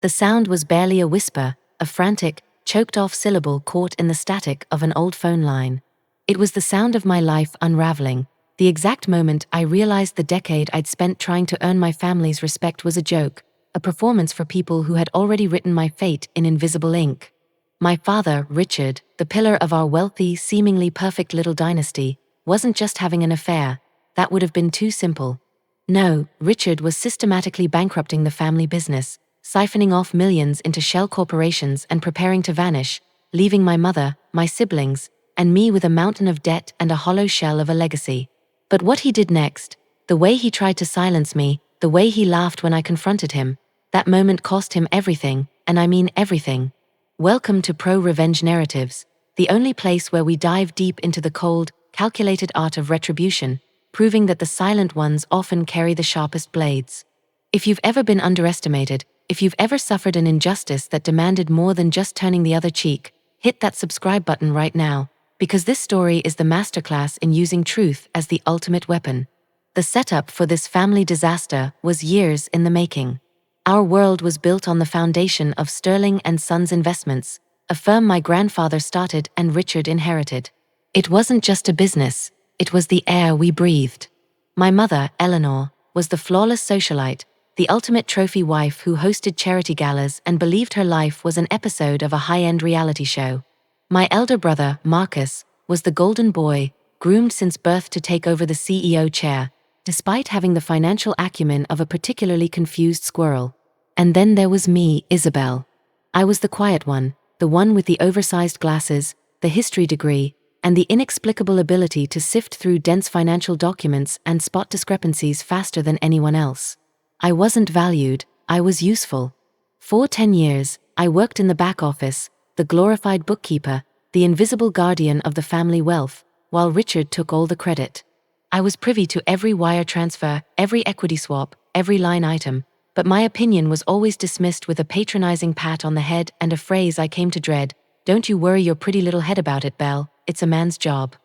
The sound was barely a whisper, a frantic, choked-off syllable caught in the static of an old phone line. It was the sound of my life unraveling, the exact moment I realized the decade I'd spent trying to earn my family's respect was a joke, a performance for people who had already written my fate in invisible ink. My father, Richard, the pillar of our wealthy, seemingly perfect little dynasty, wasn't just having an affair. That would have been too simple. No, Richard was systematically bankrupting the family business, siphoning off millions into shell corporations and preparing to vanish, leaving my mother, my siblings, and me with a mountain of debt and a hollow shell of a legacy. But what he did next, the way he tried to silence me, the way he laughed when I confronted him, that moment cost him everything, and I mean everything. Welcome to pro-revenge narratives, the only place where we dive deep into the cold, calculated art of retribution, proving that the silent ones often carry the sharpest blades. If you've ever been underestimated, if you've ever suffered an injustice that demanded more than just turning the other cheek, hit that subscribe button right now, because this story is the masterclass in using truth as the ultimate weapon. The setup for this family disaster was years in the making. Our world was built on the foundation of Sterling and Sons Investments, a firm my grandfather started and Richard inherited. It wasn't just a business, it was the air we breathed. My mother, Eleanor, was the flawless socialite, the ultimate trophy wife who hosted charity galas and believed her life was an episode of a high-end reality show. My elder brother, Marcus, was the golden boy, groomed since birth to take over the CEO chair, despite having the financial acumen of a particularly confused squirrel. And then there was me, Isabelle. I was the quiet one, the one with the oversized glasses, the history degree, and the inexplicable ability to sift through dense financial documents and spot discrepancies faster than anyone else. I wasn't valued, I was useful. For 10 years, I worked in the back office, the glorified bookkeeper, the invisible guardian of the family wealth, while Richard took all the credit. I was privy to every wire transfer, every equity swap, every line item, but my opinion was always dismissed with a patronizing pat on the head and a phrase I came to dread: "Don't you worry your pretty little head about it, Belle, it's a man's job."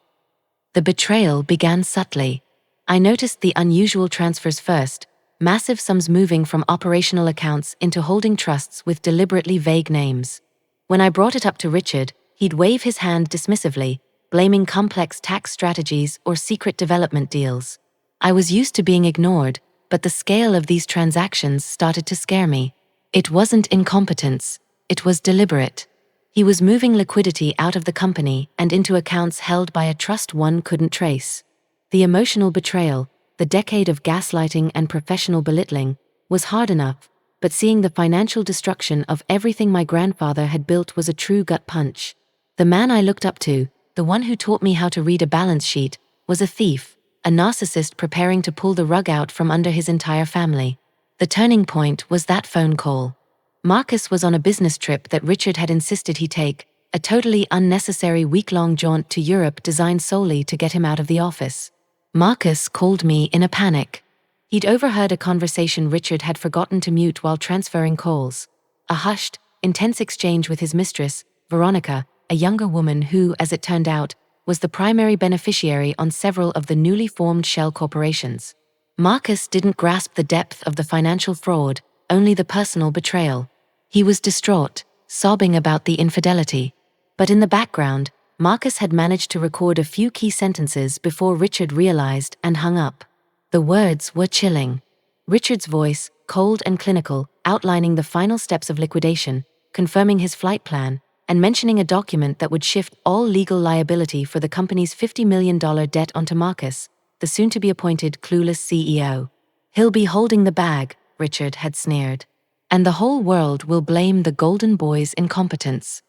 The betrayal began subtly. I noticed the unusual transfers first, massive sums moving from operational accounts into holding trusts with deliberately vague names. When I brought it up to Richard, he'd wave his hand dismissively, blaming complex tax strategies or secret development deals. I was used to being ignored, but the scale of these transactions started to scare me. It wasn't incompetence, it was deliberate. He was moving liquidity out of the company and into accounts held by a trust one couldn't trace. The emotional betrayal, the decade of gaslighting and professional belittling, was hard enough, but seeing the financial destruction of everything my grandfather had built was a true gut punch. The man I looked up to, the one who taught me how to read a balance sheet, was a thief, a narcissist preparing to pull the rug out from under his entire family. The turning point was that phone call. Marcus was on a business trip that Richard had insisted he take, a totally unnecessary week-long jaunt to Europe designed solely to get him out of the office. Marcus called me in a panic. He'd overheard a conversation Richard had forgotten to mute while transferring calls. A hushed, intense exchange with his mistress, Veronica, a younger woman who, as it turned out, was the primary beneficiary on several of the newly formed shell corporations. Marcus didn't grasp the depth of the financial fraud, only the personal betrayal. He was distraught, sobbing about the infidelity. But in the background, Marcus had managed to record a few key sentences before Richard realized and hung up. The words were chilling. Richard's voice, cold and clinical, outlining the final steps of liquidation, confirming his flight plan, and mentioning a document that would shift all legal liability for the company's $50 million debt onto Marcus, the soon-to-be-appointed clueless CEO. "He'll be holding the bag," Richard had sneered. "And the whole world will blame the Golden Boy's incompetence."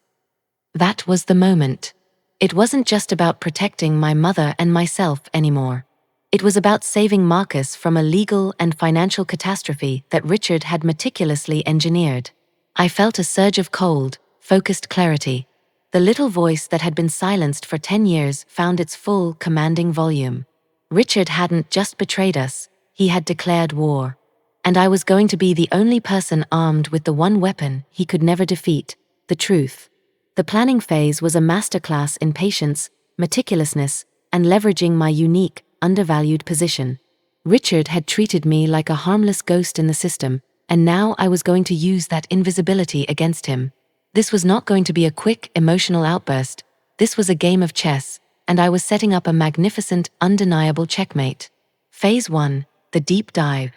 That was the moment. It wasn't just about protecting my mother and myself anymore. It was about saving Marcus from a legal and financial catastrophe that Richard had meticulously engineered. I felt a surge of cold, focused clarity. The little voice that had been silenced for 10 years found its full, commanding volume. Richard hadn't just betrayed us, he had declared war. And I was going to be the only person armed with the one weapon he could never defeat, the truth. The planning phase was a masterclass in patience, meticulousness, and leveraging my unique, undervalued position. Richard had treated me like a harmless ghost in the system, and now I was going to use that invisibility against him. This was not going to be a quick, emotional outburst. This was a game of chess, and I was setting up a magnificent, undeniable checkmate. Phase 1, the deep dive.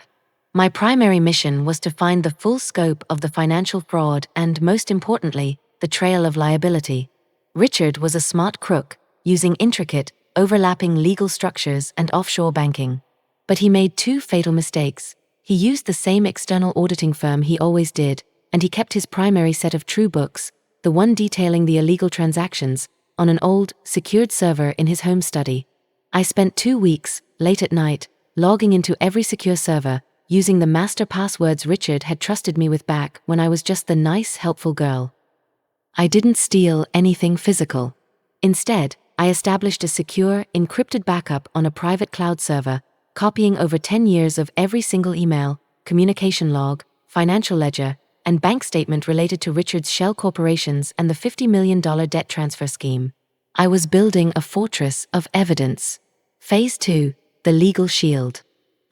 My primary mission was to find the full scope of the financial fraud and, most importantly, the trail of liability. Richard was a smart crook, using intricate, overlapping legal structures and offshore banking. But he made two fatal mistakes. He used the same external auditing firm he always did, and he kept his primary set of true books, the one detailing the illegal transactions, on an old, secured server in his home study. I spent 2 weeks, late at night, logging into every secure server, using the master passwords Richard had trusted me with back when I was just the nice, helpful girl. I didn't steal anything physical. Instead, I established a secure, encrypted backup on a private cloud server, copying over 10 years of every single email, communication log, financial ledger, and bank statement related to Richard's shell corporations and the $50 million debt transfer scheme. I was building a fortress of evidence. Phase 2, the legal shield.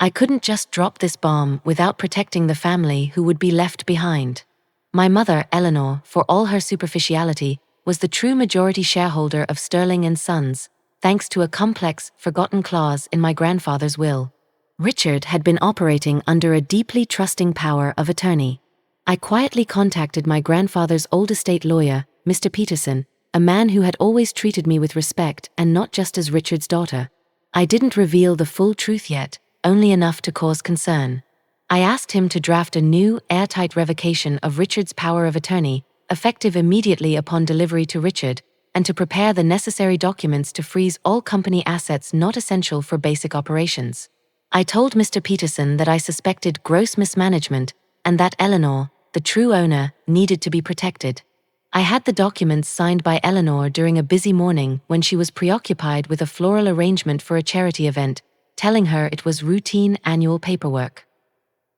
I couldn't just drop this bomb without protecting the family who would be left behind. My mother, Eleanor, for all her superficiality, was the true majority shareholder of Sterling & Sons, thanks to a complex, forgotten clause in my grandfather's will. Richard had been operating under a deeply trusting power of attorney. I quietly contacted my grandfather's old estate lawyer, Mr. Peterson, a man who had always treated me with respect and not just as Richard's daughter. I didn't reveal the full truth yet, only enough to cause concern. I asked him to draft a new, airtight revocation of Richard's power of attorney, effective immediately upon delivery to Richard, and to prepare the necessary documents to freeze all company assets not essential for basic operations. I told Mr. Peterson that I suspected gross mismanagement and that Eleanor, the true owner, needed to be protected. I had the documents signed by Eleanor during a busy morning when she was preoccupied with a floral arrangement for a charity event, telling her it was routine annual paperwork.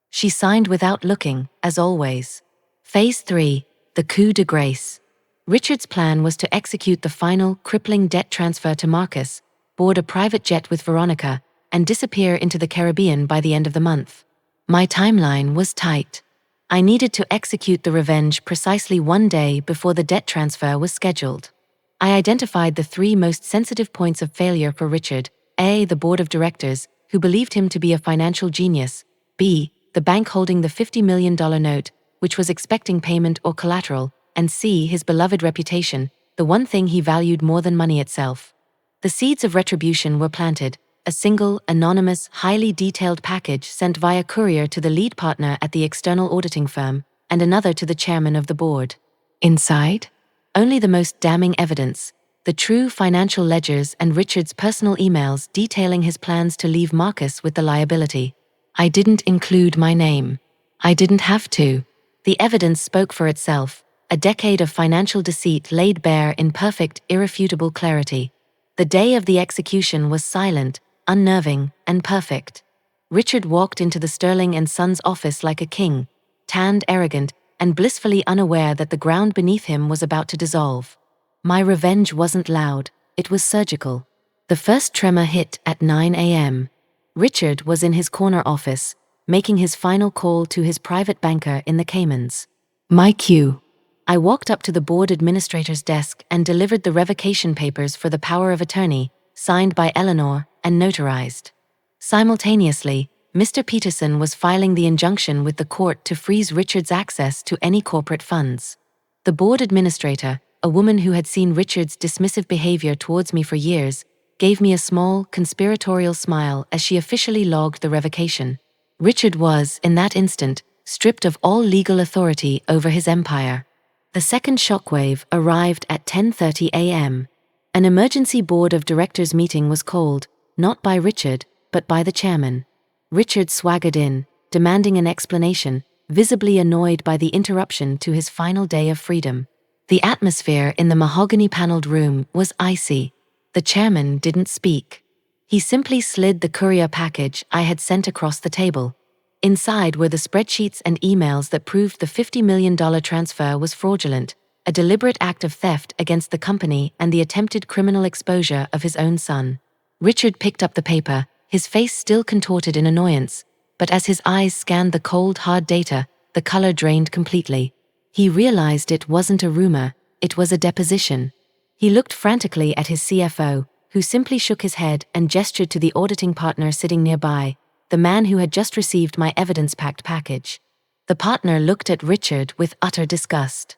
She signed without looking, as always. Phase 3, the coup de grace. Richard's plan was to execute the final, crippling debt transfer to Marcus, board a private jet with Veronica, and disappear into the Caribbean by the end of the month. My timeline was tight. I needed to execute the revenge precisely 1 day before the debt transfer was scheduled. I identified the 3 most sensitive points of failure for Richard: A, the board of directors, who believed him to be a financial genius; B, the bank holding the $50 million note, which was expecting payment or collateral; and C, his beloved reputation, the one thing he valued more than money itself. The seeds of retribution were planted: a single, anonymous, highly detailed package sent via courier to the lead partner at the external auditing firm, and another to the chairman of the board. Inside? Only the most damning evidence: the true financial ledgers and Richard's personal emails detailing his plans to leave Marcus with the liability. I didn't include my name. I didn't have to. The evidence spoke for itself: a decade of financial deceit laid bare in perfect, irrefutable clarity. The day of the execution was silent, unnerving, and perfect. Richard walked into the Sterling & Sons office like a king, tanned, arrogant, and blissfully unaware that the ground beneath him was about to dissolve. My revenge wasn't loud, it was surgical. The first tremor hit at 9 a.m. Richard was in his corner office, making his final call to his private banker in the Caymans. My cue. I walked up to the board administrator's desk and delivered the revocation papers for the power of attorney, signed by Eleanor and notarized. Simultaneously, Mr. Peterson was filing the injunction with the court to freeze Richard's access to any corporate funds. The board administrator, a woman who had seen Richard's dismissive behavior towards me for years, gave me a small, conspiratorial smile as she officially logged the revocation. Richard was, in that instant, stripped of all legal authority over his empire. The second shockwave arrived at 10:30 a.m. An emergency board of directors meeting was called, not by Richard, but by the chairman. Richard swaggered in, demanding an explanation, visibly annoyed by the interruption to his final day of freedom. The atmosphere in the mahogany-paneled room was icy. The chairman didn't speak. He simply slid the courier package I had sent across the table. Inside were the spreadsheets and emails that proved the $50 million transfer was fraudulent, a deliberate act of theft against the company and the attempted criminal exposure of his own son. Richard picked up the paper, his face still contorted in annoyance, but as his eyes scanned the cold, hard data, the color drained completely. He realized it wasn't a rumor, it was a deposition. He looked frantically at his CFO, who simply shook his head and gestured to the auditing partner sitting nearby, the man who had just received my evidence-packed package. The partner looked at Richard with utter disgust.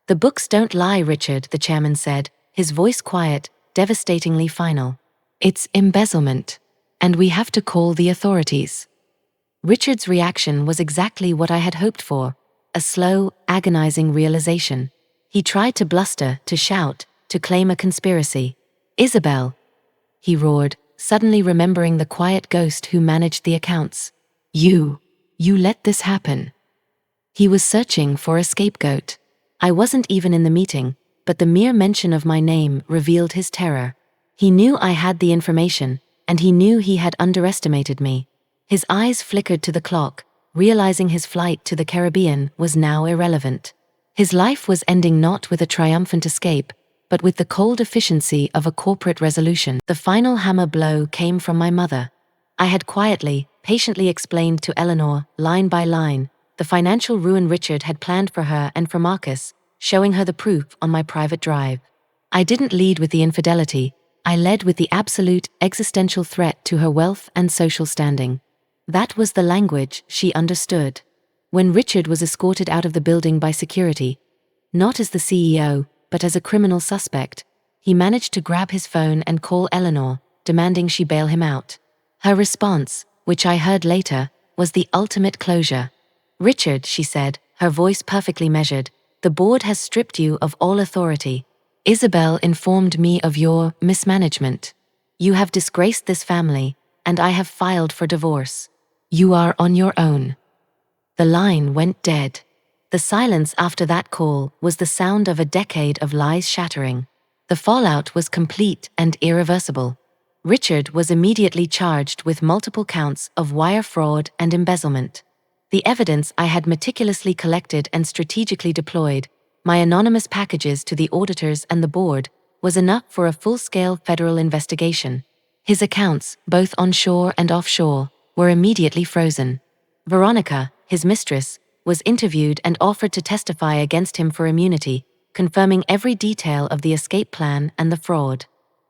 "The books don't lie, Richard," the chairman said, his voice quiet, devastatingly final. "It's embezzlement. And we have to call the authorities." Richard's reaction was exactly what I had hoped for, a slow, agonizing realization. He tried to bluster, to shout, to claim a conspiracy. "Isabelle!" he roared, suddenly remembering the quiet ghost who managed the accounts. You let this happen." He was searching for a scapegoat. I wasn't even in the meeting, but the mere mention of my name revealed his terror. He knew I had the information, and he knew he had underestimated me. His eyes flickered to the clock, realizing his flight to the Caribbean was now irrelevant. His life was ending not with a triumphant escape, but with the cold efficiency of a corporate resolution. The final hammer blow came from my mother. I had quietly, patiently explained to Eleanor, line by line, the financial ruin Richard had planned for her and for Marcus, showing her the proof on my private drive. I didn't lead with the infidelity, I led with the absolute, existential threat to her wealth and social standing. That was the language she understood. When Richard was escorted out of the building by security, not as the CEO, but as a criminal suspect, he managed to grab his phone and call Eleanor, demanding she bail him out. Her response, which I heard later, was the ultimate closure. "Richard," she said, her voice perfectly measured, "the board has stripped you of all authority. Isabelle informed me of your mismanagement. You have disgraced this family, and I have filed for divorce. You are on your own." The line went dead. The silence after that call was the sound of a decade of lies shattering. The fallout was complete and irreversible. Richard was immediately charged with multiple counts of wire fraud and embezzlement. The evidence I had meticulously collected and strategically deployed, my anonymous packages to the auditors and the board, was enough for a full-scale federal investigation. His accounts, both onshore and offshore, were immediately frozen. Veronica, his mistress, was interviewed and offered to testify against him for immunity, confirming every detail of the escape plan and the fraud.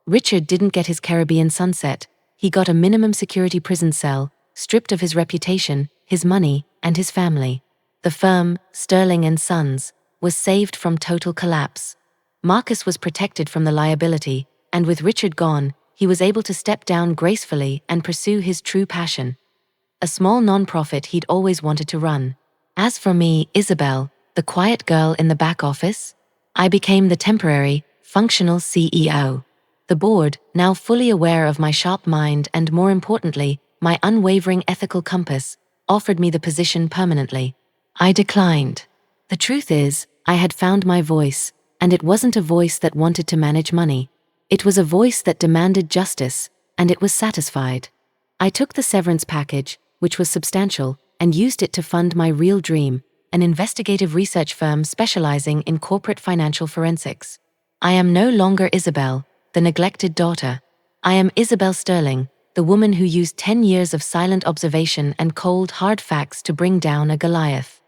Richard didn't get his Caribbean sunset, he got a minimum security prison cell, stripped of his reputation, his money, and his family. The firm, Sterling & Sons, was saved from total collapse. Marcus was protected from the liability, and with Richard gone, he was able to step down gracefully and pursue his true passion. A small non-profit he'd always wanted to run. As for me, Isabelle, the quiet girl in the back office, I became the temporary, functional CEO. The board, now fully aware of my sharp mind and, more importantly, my unwavering ethical compass, offered me the position permanently. I declined. The truth is, I had found my voice, and it wasn't a voice that wanted to manage money. It was a voice that demanded justice, and it was satisfied. I took the severance package, which was substantial, and used it to fund my real dream, an investigative research firm specializing in corporate financial forensics. I am no longer Isabelle, the neglected daughter. I am Isabelle Sterling, the woman who used 10 years of silent observation and cold, hard facts to bring down a Goliath.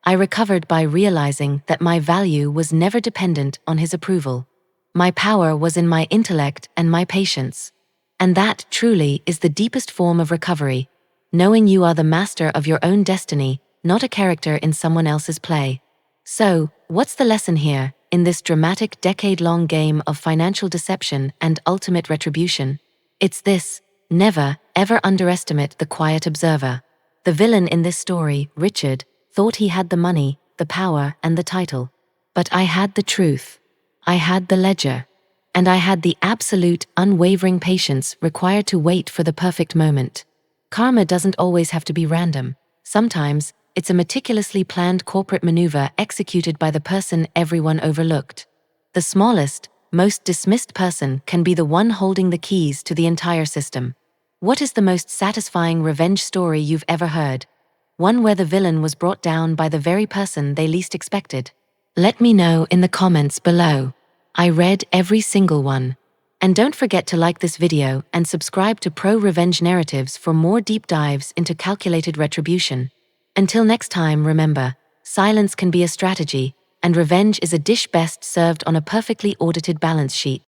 I recovered by realizing that my value was never dependent on his approval. My power was in my intellect and my patience. And that, truly, is the deepest form of recovery, knowing you are the master of your own destiny, not a character in someone else's play. So, what's the lesson here, in this dramatic decade-long game of financial deception and ultimate retribution? It's this: never, ever underestimate the quiet observer. The villain in this story, Richard, thought he had the money, the power, and the title. But I had the truth. I had the ledger. And I had the absolute, unwavering patience required to wait for the perfect moment. Karma doesn't always have to be random. Sometimes, it's a meticulously planned corporate maneuver executed by the person everyone overlooked. The smallest, most dismissed person can be the one holding the keys to the entire system. What is the most satisfying revenge story you've ever heard? One where the villain was brought down by the very person they least expected. Let me know in the comments below. I read every single one. And don't forget to like this video and subscribe to Pro Revenge Narratives for more deep dives into calculated retribution. Until next time, remember, silence can be a strategy, and revenge is a dish best served on a perfectly audited balance sheet.